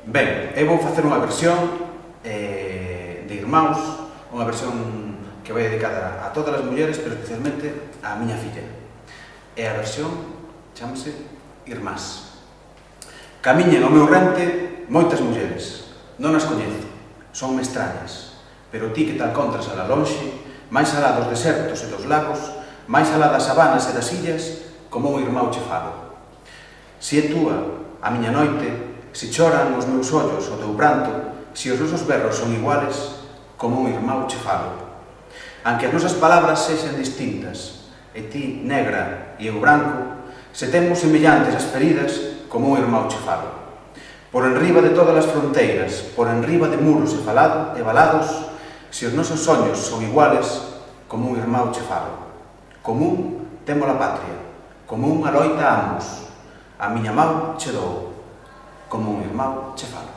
Ben, eu vou facer unha versión de Irmáus, unha versión que vai dedicada a todas as mulleres, pero especialmente á miña filla. E a versión chamase Irmás. Camiñen ao meu rente moitas mulleres, non as coñezo, sonme extrañas, pero ti que te encontras alá lonxe, máis alá dos desertos e dos lagos, máis alá das sabanas e das illas, como un irmão che falo. Si é túa a miña noite, si choran os meus ollos o teu pranto, si os nosos berros son iguales, como un irmão che falo. Anque as nosas palabras sexan distintas, e ti negra e eu branco, se temos semellantes as feridas, como un irmão che falo. Por enriba de todas as fronteiras, por enriba de muros e valados, se os nosos soños son iguales, como un irmão che falo. Común temos a patria, común a loita ambos, a miña man che dou, como un irmão che falo.